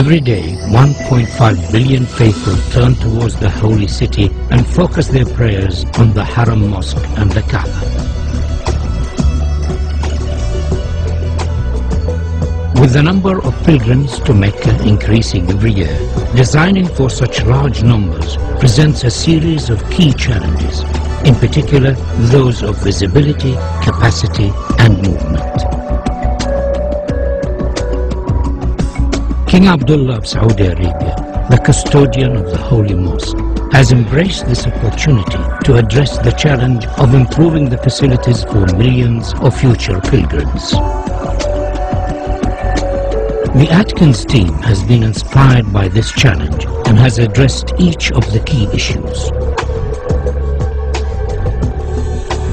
Every day, 1.5 billion faithful turn towards the holy city and focus their prayers on the Haram Mosque and the Kaaba. With the number of pilgrims to Mecca increasing every year, designing for such large numbers presents a series of key challenges, in particular those of visibility, capacity and movement. King Abdullah of Saudi Arabia, the custodian of the Holy Mosque, has embraced this opportunity to address the challenge of improving the facilities for millions of future pilgrims. The Atkins team has been inspired by this challenge and has addressed each of the key issues.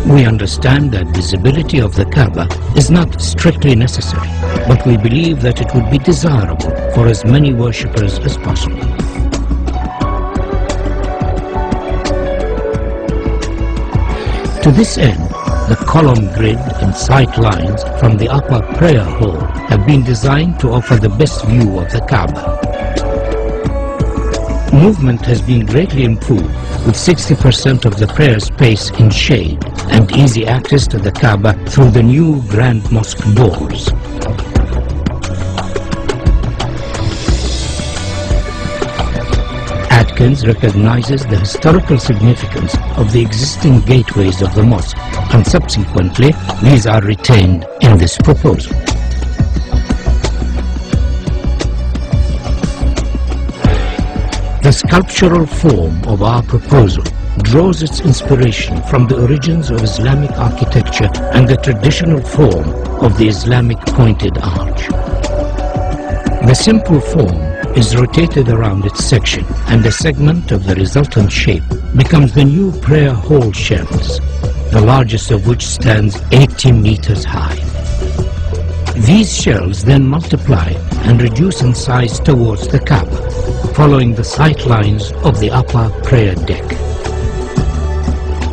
We understand that visibility of the Kaaba is not strictly necessary, but we believe that it would be desirable for as many worshippers as possible. To this end, the column grid and sight lines from the upper prayer hall have been designed to offer the best view of the Kaaba. Movement has been greatly improved, with 60% of the prayer space in shade and easy access to the Kaaba through the new Grand Mosque doors. Atkins recognizes the historical significance of the existing gateways of the mosque, and subsequently these are retained in this proposal. The sculptural form of our proposal draws its inspiration from the origins of Islamic architecture and the traditional form of the Islamic pointed arch. The simple form is rotated around its section, and a segment of the resultant shape becomes the new prayer hall shells, the largest of which stands 80 meters high. These shells then multiply and reduce in size towards the Kaaba, following the sight lines of the upper prayer deck.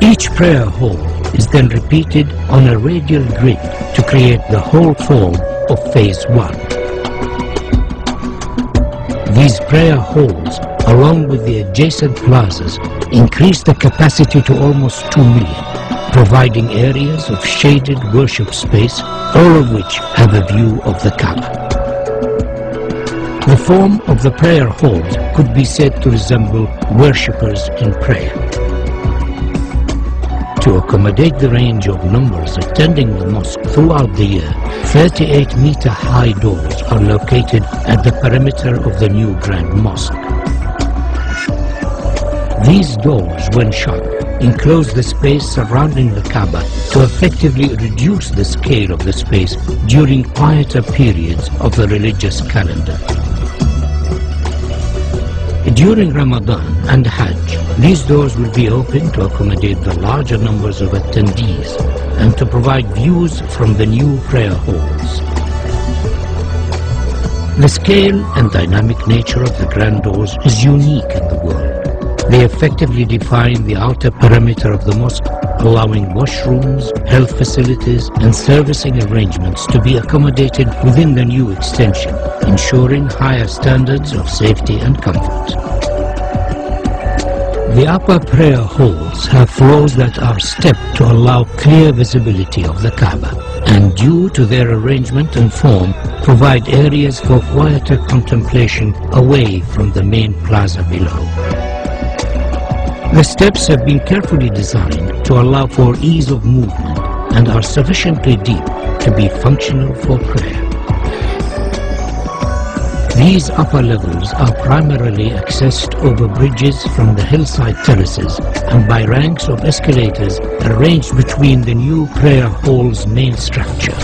Each prayer hall is then repeated on a radial grid to create the whole form of Phase 1. These prayer halls, along with the adjacent plazas, increase the capacity to almost 2 million, providing areas of shaded worship space, all of which have a view of the Kaaba. The form of the prayer halls could be said to resemble worshippers in prayer. To accommodate the range of numbers attending the mosque throughout the year, 38-meter high doors are located at the perimeter of the new Grand Mosque. These doors, when shut, enclose the space surrounding the Kaaba to effectively reduce the scale of the space during quieter periods of the religious calendar. During Ramadan and Hajj, these doors will be open to accommodate the larger numbers of attendees and to provide views from the new prayer halls. The scale and dynamic nature of the grand doors is unique in the world. They effectively define the outer perimeter of the mosque, allowing washrooms, health facilities and servicing arrangements to be accommodated within the new extension, ensuring higher standards of safety and comfort. The upper prayer halls have floors that are stepped to allow clear visibility of the Kaaba, and due to their arrangement and form, provide areas for quieter contemplation away from the main plaza below. The steps have been carefully designed to allow for ease of movement and are sufficiently deep to be functional for prayer. These upper levels are primarily accessed over bridges from the hillside terraces and by ranks of escalators arranged between the new prayer hall's main structure.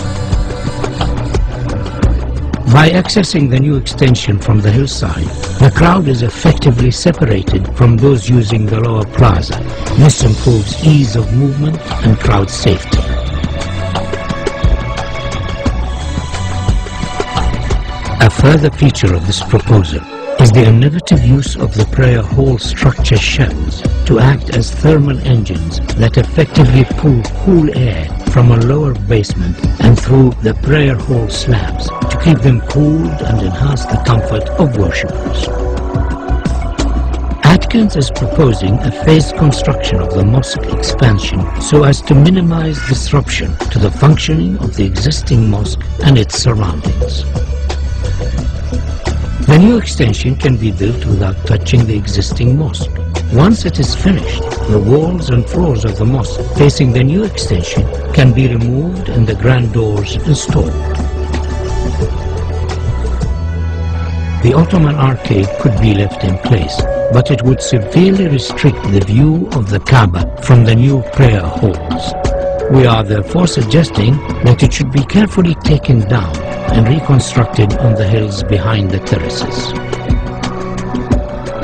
By accessing the new extension from the hillside, the crowd is effectively separated from those using the lower plaza. This improves ease of movement and crowd safety. A further feature of this proposal is the innovative use of the prayer hall structure shells to act as thermal engines that effectively pull cool air from a lower basement and through the prayer hall slabs to keep them cooled and enhance the comfort of worshippers. Atkins is proposing a phased construction of the mosque expansion so as to minimize disruption to the functioning of the existing mosque and its surroundings. The new extension can be built without touching the existing mosque. Once it is finished, the walls and floors of the mosque facing the new extension can be removed and the grand doors installed. The Ottoman arcade could be left in place, but it would severely restrict the view of the Kaaba from the new prayer halls. We are therefore suggesting that it should be carefully taken down and reconstructed on the hills behind the terraces.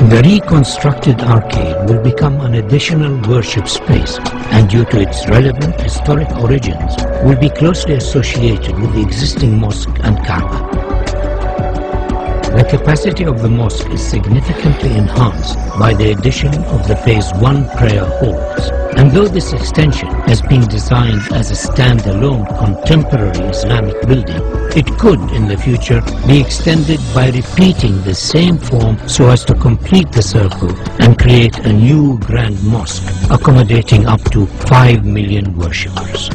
The reconstructed arcade will become an additional worship space, and due to its relevant historic origins, will be closely associated with the existing mosque and Kaaba. The capacity of the mosque is significantly enhanced by the addition of the Phase 1 prayer halls. And though this extension has been designed as a standalone contemporary Islamic building, it could in the future be extended by repeating the same form so as to complete the circle and create a new grand mosque accommodating up to 5 million worshippers.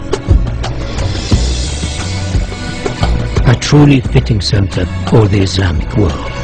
A truly fitting center for the Islamic world.